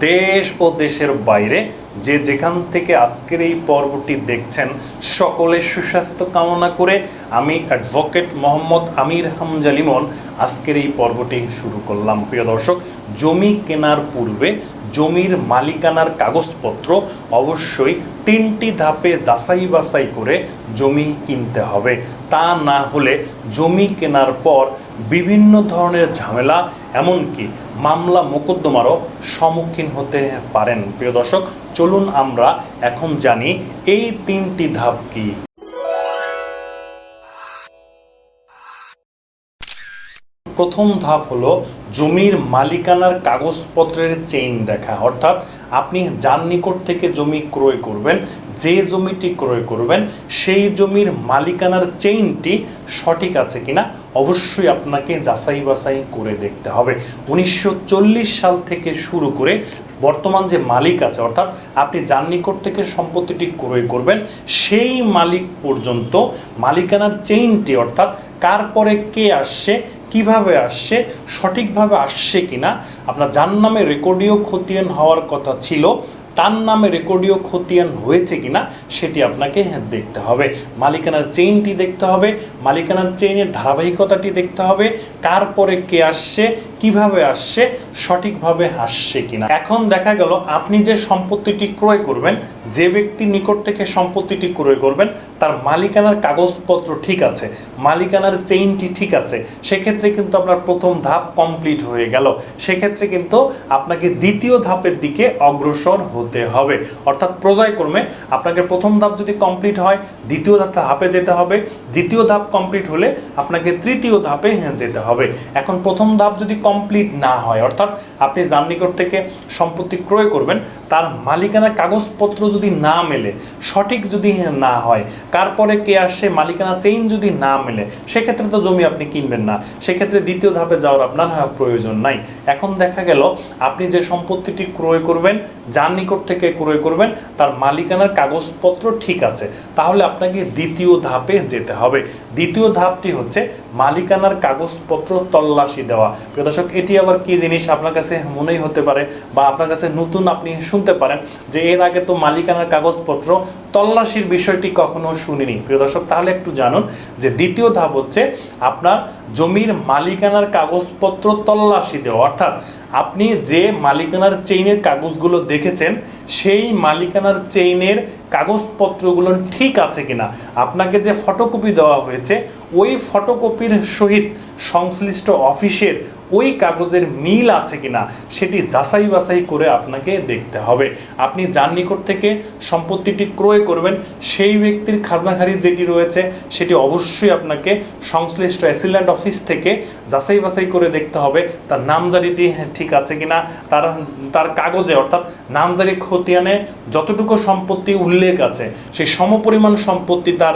দেশ ও দেশের বাইরে যে যেখান থেকে আজকের এই পর্বটি দেখছেন সকলের সুস্বাস্থ্য কামনা করে আমি অ্যাডভোকেট মোহাম্মদ আমির হামজা লিমন আজকের এই পর্বটি শুরু করলাম। প্রিয় দর্শক, জমি কেনার পূর্বে জমির মালিকানার কাগজপত্র অবশ্যই 3টি ধাপে যাচাই বাছাই করে জমি কিনতে হবে। তা না হলে জমি কেনার পর বিভিন্ন ধরনের ঝামেলা এমনকি মামলা মোকদ্দমারও সম্মুখীন হতে পারেন। প্রিয় দর্শক, চলুন আমরা এখন জানি এই 3টি ধাপ কি। প্রথম ধাপ হলো জমির মালিকানার কাগজপত্রের চেইন দেখা, অর্থাৎ আপনি যার নিকট থেকে জমি ক্রয় করবেন, যে জমিটি ক্রয় করবেন সেই জমির মালিকানার চেইনটি সঠিক আছে কিনা অবশ্যই আপনাকে যাচাই বাছাই করে দেখতে হবে। 1940 সাল থেকে শুরু করে বর্তমান যে মালিক আছে, অর্থাৎ আপনি যার নিকট থেকে সম্পত্তিটি ক্রয় করবেন সেই মালিক পর্যন্ত মালিকানার চেইনটি, অর্থাৎ কার পরে কে আসছে, কিভাবে আসছে, সঠিকভাবে আসছে কিনা, আপনার যার নামে রেকর্ডীয় খতিয়ান হওয়ার কথা ছিল তার নামে রেকর্ডীয় খতিয়ান হয়েছে কিনা সেটি আপনাকে দেখতে হবে। মালিকানার চেইনটি দেখতে হবে, মালিকানার চেইনের ধারাবাহিকতাটি দেখতে হবে, কার পরে কে আসছে, কিভাবে আসছে, সঠিকভাবে আসছে কিনা। এখন দেখা গেল আপনি যে সম্পত্তিটি ক্রয় করবেন, যে ব্যক্তির নিকট থেকে সম্পত্তিটি ক্রয় করবেন তার মালিকানার কাগজপত্র ঠিক আছে, মালিকানার চেইনটি ঠিক আছে, সেক্ষেত্রে কিন্তু আপনার প্রথম ধাপ কমপ্লিট হয়ে গেল। সেক্ষেত্রে কিন্তু আপনাকে দ্বিতীয় ধাপের দিকে অগ্রসর হতে হবে, অর্থাৎ পর্যায়ক্রমে আপনাকে প্রথম ধাপ যদি কমপ্লিট হয় দ্বিতীয় ধাপে যেতে হবে, দ্বিতীয় ধাপ কমপ্লিট হলে আপনাকে তৃতীয় ধাপে যেতে হবে। এখন প্রথম ধাপ যদি কমপ্লিট না হয়, অর্থাৎ আপনি যার নিকট থেকে সম্পত্তি ক্রয় করবেন তার মালিকানার কাগজপত্র যদি না মেলে, সঠিক যদি না হয়, কার পরে কে আসছে, মালিকানা চেইন যদি না মেলে, সেক্ষেত্রে তো জমি আপনি কিনবেন না, সেক্ষেত্রে দ্বিতীয় ধাপে যাওয়ার আপনার প্রয়োজন নাই। এখন দেখা গেল আপনি যে সম্পত্তিটি ক্রয় করবেন, যার নিকট থেকে ক্রয় করবেন তার মালিকানার কাগজপত্র ঠিক আছে, তাহলে আপনাকে দ্বিতীয় ধাপে যেতে হবে। দ্বিতীয় ধাপটি হচ্ছে মালিকানার কাগজপত্র তল্লাশি দেওয়া। প্রিয় দর্শক, এটি আবার কি জিনিস আপনার কাছে মনেই হতে পারে বা আপনার কাছে নতুন, আপনি শুনতে পারেন যে এর আগে তো মালিকানার কাগজপত্র তল্লাশির বিষয়টি কখনো শুনিনি। প্রিয় দর্শক, তাহলে একটু জানুন যে দ্বিতীয় ধাপ হচ্ছে আপনার জমির মালিকানার কাগজপত্র তল্লাশি দেওয়া, অর্থাৎ আপনি যে মালিকানার চেইনের কাগজগুলো দেখেছেন সেই মালিকানার চেইনের কাগজপত্রগুলো ঠিক আছে কিনা, আপনাকে যে ফটোকপি দেওয়া হয়েছে ওই ফটোকপির সহিত সংশ্লিষ্ট অফিসের ওই কাগজের মিল আছে কিনা সেটি যাচাই বাছাই করে আপনাকে দেখতে হবে। আপনি যার নিকট থেকে সম্পত্তিটি ক্রয় করবেন সেই ব্যক্তির খাজনাখারি যেটি রয়েছে সেটি অবশ্যই আপনাকে সংশ্লিষ্ট অ্যাসিল্যান্ড অফিস থেকে যাচাই বাছাই করে দেখতে হবে তার নামজারিটি ঠিক আছে কিনা, তার কাগজে অর্থাৎ নামজারি খতিয়ানে যতটুকু সম্পত্তি উল্লেখ আছে সেই সমপরিমাণ সম্পত্তি তার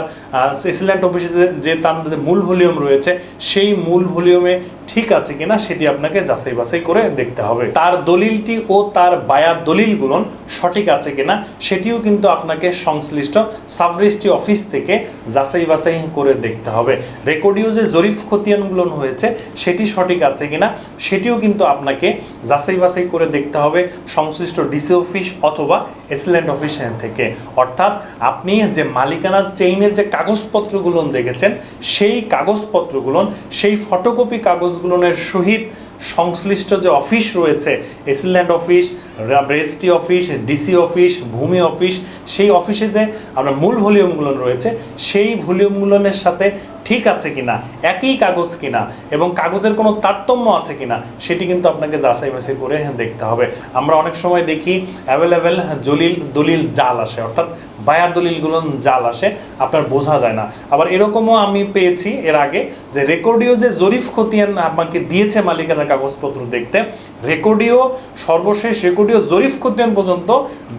অ্যাসিল্যান্ড অফিসে যে তার মূল ভলিউম রয়েছে সেই মূল ভলিউমে ঠিক আছে কিনা সেটি আপনাকে যাচাই বাছাই করে দেখতে হবে। তার দলিলটি ও তার বায়ার দলিলগুলো সঠিক আছে কিনা সেটিও কিন্তু আপনাকে সংশ্লিষ্ট সাব রেজিস্ট্রি অফিস থেকে যাচাই বাছাই করে দেখতে হবে। রেকর্ডীয় যে জরিপ খতিয়ানগুলো হয়েছে সেটি সঠিক আছে কিনা সেটিও কিন্তু আপনাকে যাচাই বাছাই করে দেখতে হবে সংশ্লিষ্ট ডিসি অফিস অথবা অ্যাসিল্যান্ড অফিস থেকে। অর্থাৎ আপনি যে মালিকানার চেইনের যে কাগজপত্রগুলো দেখেছেন সেই কাগজপত্রগুলো, সেই ফটোকপি কাগজগুলোর সহিত সংশ্লিষ্ট যে অফিস রয়েছে, AC land office, registry office, DC office, ভূমি অফিস, সেই অফিসে যে আপনার মূল ভলিউমগুলো রয়েছে সেই ভলিউমগুলোর সাথে ঠিক আছে কিনা, একই কাগজ কিনা এবং কাগজের কোনো তারতম্য আছে কিনা সেটি কিন্তু আপনাকে যাচাই বাছাই করে দেখতে হবে। আমরা অনেক সময় দেখি অ্যাভেলেবেল দলিল জাল আসে, অর্থাৎ বায়ার দলিলগুলো জাল আসে, আপনার বোঝা যায় না। আবার এরকমও আমি পেয়েছি এর আগে যে রেকর্ডীয় যে জরিপ খতিয়ান আমাকে দিয়েছে মালিকানার কাগজপত্র দেখতে, সর্বশেষ রেকর্ডীয় জরিপ খতিয়ান পর্যন্ত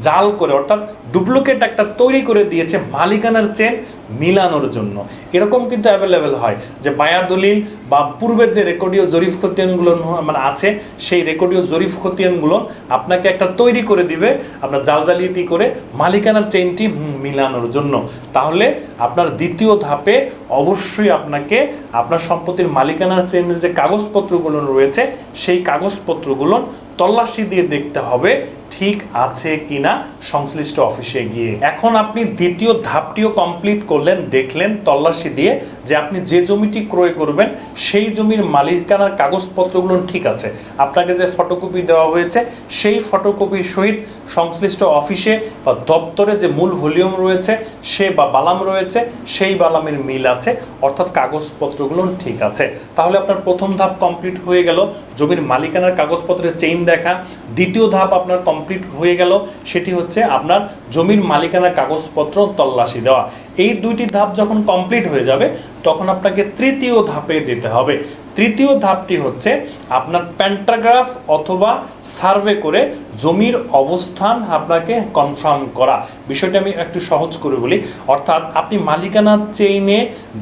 জাল করে, অর্থাৎ ডুপ্লিকেট একটা তৈরি করে দিয়েছে মালিকানার চেন মিলানোর জন্য। এরকম কিন্তু অ্যাভেলেবেল হয় যে বায়ার দলিল বা পূর্বের যে রেকর্ডীয় জরিপ খতিয়ানগুলো মানে আছে সেই রেকর্ডীয় জরিপ খতিয়ানগুলো আপনাকে একটা তৈরি করে দিবে আপনার জালজালিয়াতি করে মালিকানার চেইনটি মিলানোর জন্য। তাহলে আপনার দ্বিতীয় ধাপে অবশ্যই আপনাকে আপনার সম্পত্তির মালিকানার চেইনের যে কাগজপত্রগুলো রয়েছে সেই কাগজপত্রগুলো তল্লাশি দিয়ে দেখতে হবে ঠিক আছে কিনা সংশ্লিষ্ট অফিসে গিয়ে। এখন আপনি দ্বিতীয় ধাপটিও কমপ্লিট করলেন, দেখলেন তল্লাশি দিয়ে যে আপনি যে জমিটি ক্রয় করবেন সেই জমির মালিকানার কাগজপত্রগুলো ঠিক আছে। আপনাকে যে ফটোকপি দেওয়া হয়েছে সেই ফটোকপির সহিত সংশ্লিষ্ট অফিসে বা দপ্তরে যে মূল ভলিউম রয়েছে সে বা বালাম রয়েছে সেই বালামের মিল আছে, অর্থাৎ কাগজপত্রগুলো ঠিক আছে। তাহলে আপনার প্রথম ধাপ কমপ্লিট হয়ে গেল, জমির মালিকানার কাগজপত্রের চেইন দেখা। দ্বিতীয় ধাপ আপনার কমপ্লিট হয়ে গেল, সেটি হচ্ছে আপনার জমির মালিকানার কাগজপত্র তল্লাশি দেওয়া। এই দুইটি ধাপ যখন কমপ্লিট হয়ে যাবে তখন আপনাকে তৃতীয় ধাপে যেতে হবে। তৃতীয় ধাপটি হচ্ছে আপনার প্যান্টাগ্রাফ অথবা সার্ভে করে জমির অবস্থান আপনাকে কনফার্ম করা। বিষয়টা আমি একটু সহজ করে বলি, অর্থাৎ আপনি মালিকানা চেইনে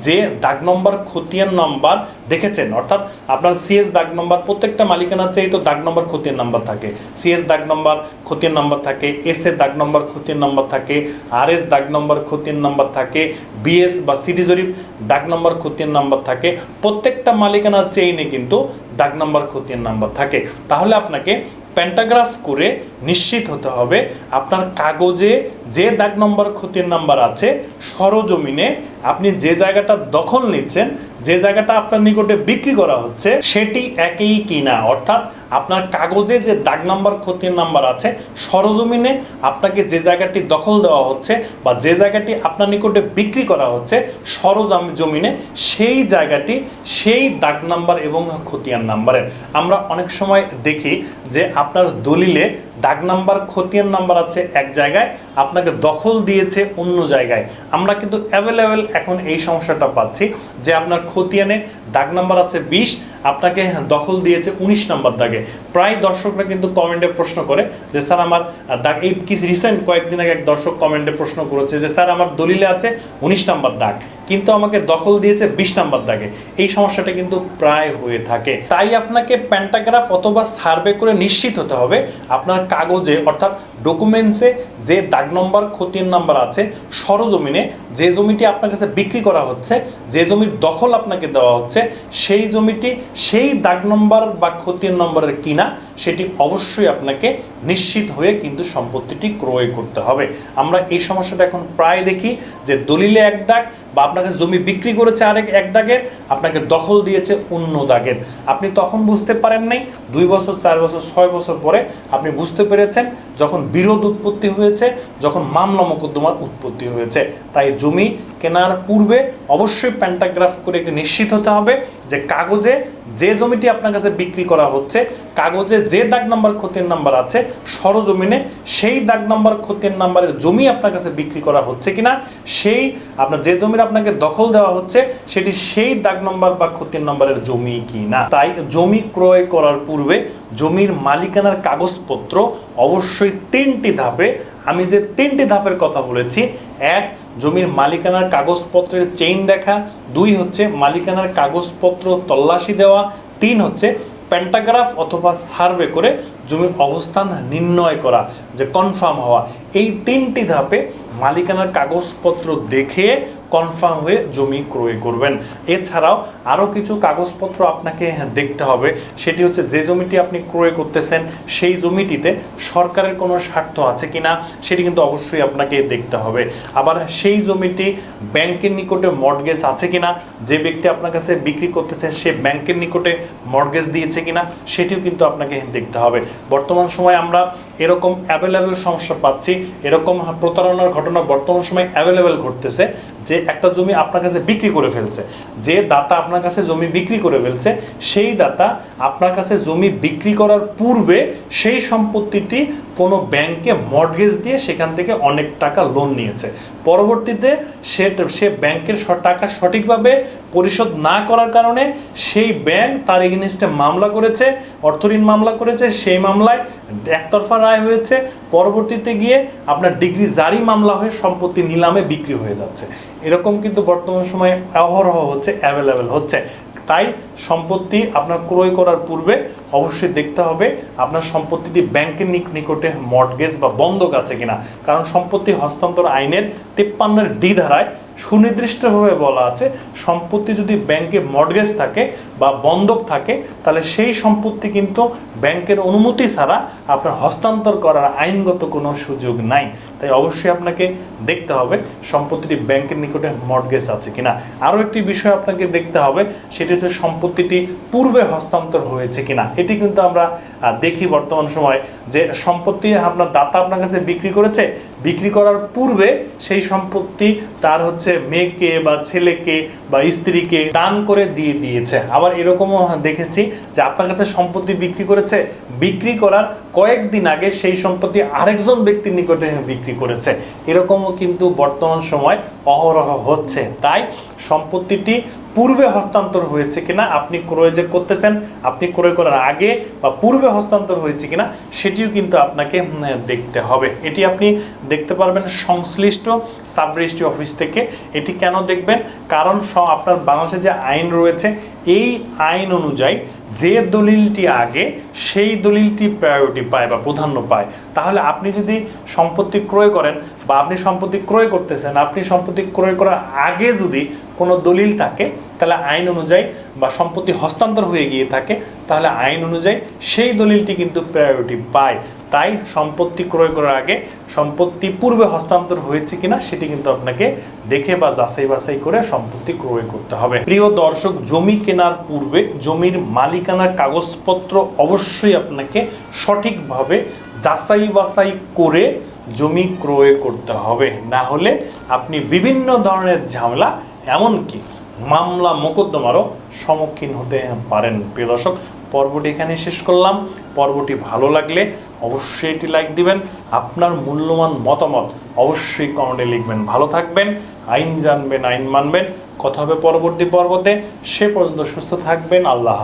যে দাগ নম্বর খতিয়ান নম্বর দেখেছেন, অর্থাৎ আপনার সিএস দাগ নম্বর, প্রত্যেকটা মালিকানা চেয়ে তো দাগ নম্বর খতিয়ান নম্বর থাকে, সিএস দাগ নম্বর খতিয়ান নম্বর থাকে, এস এর দাগ নম্বর খতিয়ান নম্বর থাকে, আর এস দাগ নম্বর খতিয়ান নম্বর থাকে, বিএস বা সিটি জরিপ দাগ নম্বর খতিয়ান নম্বর থাকে। প্রত্যেকটা মালিকানা চেইনে কিন্তু দাগ নম্বর খতিয়ান নাম্বার থাকে। তাহলে আপনাকে প্যান্টাগ্রাফ করে নিশ্চিত হতে হবে আপনার কাগজে যে দাগ নম্বর খতিয়ান নাম্বার আছে সরজমিনে আপনি যে জায়গাটা দখল নিচ্ছেন, যে জায়গাটা আপনার নিকটে বিক্রি করা হচ্ছে সেটি একই কিনা। অর্থাৎ আপনার কাগজে যে দাগ নম্বর খতিয়ান নাম্বার আছে সরজমিনে আপনাকে যে জায়গাটি দখল দেওয়া হচ্ছে বা যে জায়গাটি আপনার নিকটে বিক্রি করা হচ্ছে সরজমিনে সেই জায়গাটি সেই দাগ নাম্বার এবং খতিয়ান নাম্বারের। আমরা অনেক সময় দেখি যে আপনার দলিলে দাগ নাম্বার খতিয়ান নাম্বার আছে এক জায়গায়, আপনাকে দখল দিয়েছে অন্য জায়গায়। আমরা কিন্তু অ্যাভেলেবেল এখন এই সমস্যাটা পাচ্ছি যে আপনার খতিয়ানে দাগ নাম্বার আছে 20, আপনাকে দখল দিয়েছে 19 নম্বর দাগে। প্রায় দর্শকরা কিন্তু কমেন্টে প্রশ্ন করে যে স্যার আমার দাগ, এই কিছু রিসেন্ট কয়েকদিন আগে এক দর্শক কমেন্টে প্রশ্ন করেছে যে স্যার আমার দলিলে আছে 19 নম্বর দাগ কিন্তু আমাকে দখল দিয়েছে 20 নম্বর দাগে। এই সমস্যাটা কিন্তু প্রায় হয়ে থাকে। তাই আপনাকে প্যান্টাগ্রাফ অথবা সার্ভে করে নিশ্চিত হতে হবে আপনার কাগজে অর্থাৎ ডকুমেন্টসে যে দাগ নম্বর খতিয়ান নাম্বার আছে সরজমিনে যে জমিটি আপনার কাছে বিক্রি করা হচ্ছে, যে জমির দখল আপনাকে দেওয়া হচ্ছে সেই জমিটি সেই দাগ নম্বর বা খতিয়ান নম্বরের কিনা সেটি অবশ্যই আপনাকে নিশ্চিত হয়ে কিন্তু সম্পত্তিটি ক্রয় করতে হবে। আমরা এই সমস্যাটা এখন প্রায় দেখি যে দলিলে এক দাগ বা আপনার কাছে জমি বিক্রি করেছে আরেক এক দাগের, আপনাকে দখল দিয়েছে অন্য দাগের। আপনি তখন বুঝতে পারেন নাই, 2 বছর 4 বছর 6 বছর পরে আপনি বুঝতে পেরেছেন যখন বিরোধ উৎপত্তি হয়েছে, যখন মামলা মোকদ্দমার উৎপত্তি হয়েছে। তাই জমি কেনার পূর্বে অবশ্যই প্যান্টাগ্রাফ করে একটু নিশ্চিত হতে হবে যে কাগজে যে জমিটি আপনার কাছে বিক্রি করা হচ্ছে কাগজে যে দাগ নাম্বার খতিয়ান নাম্বার আছে সরজমিনে সেই দাগ নাম্বার খতিয়ান নাম্বারের জমি আপনার কাছে বিক্রি করা হচ্ছে কিনা, সেই আপনার যে জমির আপনাকে দখল দেওয়া হচ্ছে সেটি সেই দাগ নম্বর বা খতিয়ান নম্বরের জমি কিনা। তাই জমি ক্রয় করার পূর্বে জমির মালিকানার কাগজপত্র অবশ্যই 3টি ধাপে, আমি যে 3টি ধাপের কথা বলেছি, 1 জমির মালিকানার কাগজপত্রের চেইন দেখা, 2 হচ্ছে মালিকানার কাগজপত্র তল্লাশি দেওয়া, 3 হচ্ছে প্যান্টাগ্রাফ অথবা সার্ভে করে জমির অবস্থান নির্ণয় করা, যে কনফার্ম হওয়া। এই 3টি ধাপে মালিকানার কাগজপত্র দেখে কনফার্ম হয়ে জমি ক্রয় করবেন। এছাড়াও আরও কিছু কাগজপত্র আপনাকে দেখতে হবে, সেটি হচ্ছে যে জমিটি আপনি ক্রয় করতেছেন সেই জমিটিতে সরকারের কোনো স্বার্থ আছে কিনা সেটি কিন্তু অবশ্যই আপনাকে দেখতে হবে। আবার সেই জমিটি ব্যাংকের নিকটে মর্টগেজ আছে কিনা, যে ব্যক্তি আপনার কাছে বিক্রি করতেছেন সে ব্যাংকের নিকটে মর্টগেজ দিয়েছে কিনা সেটিও কিন্তু আপনাকে দেখতে হবে। বর্তমান সময় আমরা এরকম অ্যাভেলেবেল সমস্যা পাচ্ছি, এরকম প্রতারণার ঘটনা বর্তমান সময় অ্যাভেলেবেল ঘটতেছে যে একটা জমি আপনার কাছে বিক্রি করে ফেলছে, যে দাতা আপনার কাছে জমি বিক্রি করে ফেলছে সেই দাতা আপনার কাছে জমি বিক্রি করার পূর্বে সেই সম্পত্তিটি কোনো ব্যাংকে মর্টগেজ দিয়ে সেখান থেকে অনেক টাকা লোন নিয়েছে। পরবর্তীতে সে ব্যাংকের টাকা সঠিকভাবে পরিশোধ না করার কারণে সেই ব্যাংক তার এগেইনস্টে মামলা করেছে, অর্থঋণ মামলা করেছে, সেই মামলায় একতরফা রায় হয়েছে, পরবর্তীতে গিয়ে আপনার ডিগ্রি জারি মামলা হয়ে সম্পত্তি নিলামে বিক্রি হয়ে যাচ্ছে। এরকম কিন্তু বর্তমান সময়ে অহরহ হচ্ছে, অ্যাভেলেবেল হচ্ছে। তাই সম্পত্তি আপনার ক্রয় করার পূর্বে অবশ্যই দেখতে হবে আপনার সম্পত্তিটি ব্যাংকের নিকটে মর্টগেজ বা বন্ধক আছে কিনা। কারণ সম্পত্তি হস্তান্তর আইনের 53 ধারায় সুনির্দিষ্টভাবে বলা আছে, সম্পত্তি যদি ব্যাংকে মর্টগেজ থাকে বা বন্ধক থাকে তাহলে সেই সম্পত্তি কিন্তু ব্যাংকের অনুমতি ছাড়া আপনার হস্তান্তর করার আইনগত কোনো সুযোগ নাই। তাই অবশ্যই আপনাকে দেখতে হবে সম্পত্তিটি ব্যাংকের নিকটে মর্টগেজ আছে কিনা। আরও একটি বিষয় আপনাকে দেখতে হবে, সেটি হচ্ছে সম্পত্তিটি পূর্বে হস্তান্তর হয়েছে কিনা। এটি কিন্তু আমরা দেখি বর্তমান সময় যে সম্পত্তি আপনার দাতা আপনার কাছে বিক্রি করেছে, বিক্রি করার পূর্বে সেই সম্পত্তি তার মেয়েকে বা ছেলেকে বা স্ত্রীকে দান করে দিয়ে দিয়েছে। আবার এরকমও দেখেছি যে আপনার কাছে সম্পত্তি বিক্রি করেছে, বিক্রি করার কয়েকদিন আগে সেই সম্পত্তি আরেকজন ব্যক্তির নিকটে বিক্রি করেছে। এরকমও কিন্তু বর্তমান সময় অহরহ হচ্ছে। তাই সম্পত্তিটি পূর্বে হস্তান্তর হয়েছে কিনা, আপনি ক্রয় যে করতেছেন, আপনি ক্রয় করার আগে বা পূর্বে হস্তান্তর হয়েছে কিনা সেটিও কিন্তু আপনাকে দেখতে হবে। এটি আপনি দেখতে পারবেন সংশ্লিষ্ট সাব রেজিস্ট্রি অফিস থেকে। এটি কেন দেখবেন? কারণ আপনার বাংলাদেশে যে আইন রয়েছে, এই আইন অনুযায়ী যে দলিলটি আগে সেই দলিলটি প্রায়োরিটি পায় বা প্রাধান্য পায়। তাহলে আপনি যদি সম্পত্তি ক্রয় করেন বা আপনি সম্পত্তি ক্রয় করতেছেন, আপনি সম্পত্তি ক্রয় করার আগে যদি কোনো দলিল থাকে তাহলে আইন অনুযায়ী বা সম্পত্তি হস্তান্তর হয়ে গিয়ে থাকে তাহলে আইন অনুযায়ী সেই দলিলটি কিন্তু প্রায়োরিটি পায়। তাই সম্পত্তি ক্রয় করার আগে সম্পত্তি পূর্বে হস্তান্তর হয়েছে কিনা সেটি কিন্তু আপনাকে দেখে বা যাচাই বাছাই করে সম্পত্তি ক্রয় করতে হবে। প্রিয় দর্শক, জমি কেনার পূর্বে জমির মালিকানার কাগজপত্র অবশ্যই আপনাকে সঠিকভাবে যাচাই বাছাই করে জমি ক্রয় করতে হবে। না হলে আপনি বিভিন্ন ধরনের ঝামেলা, এমনকি মামলা মোকদ্দমারও সম্মুখীন হতে পারেন। প্রিয় দর্শক, পর্বটি এখানে শেষ করলাম। পর্বটি ভালো লাগলে অবশ্যই এটি লাইক দিবেন। আপনার মূল্যবান মতামত অবশ্যই কমেন্টে লিখবেন। ভালো থাকবেন, আইন জানবেন, আইন মানবেন। কথা হবে পরবর্তী পর্বতে। সে পর্যন্ত সুস্থ থাকবেন। আল্লাহ।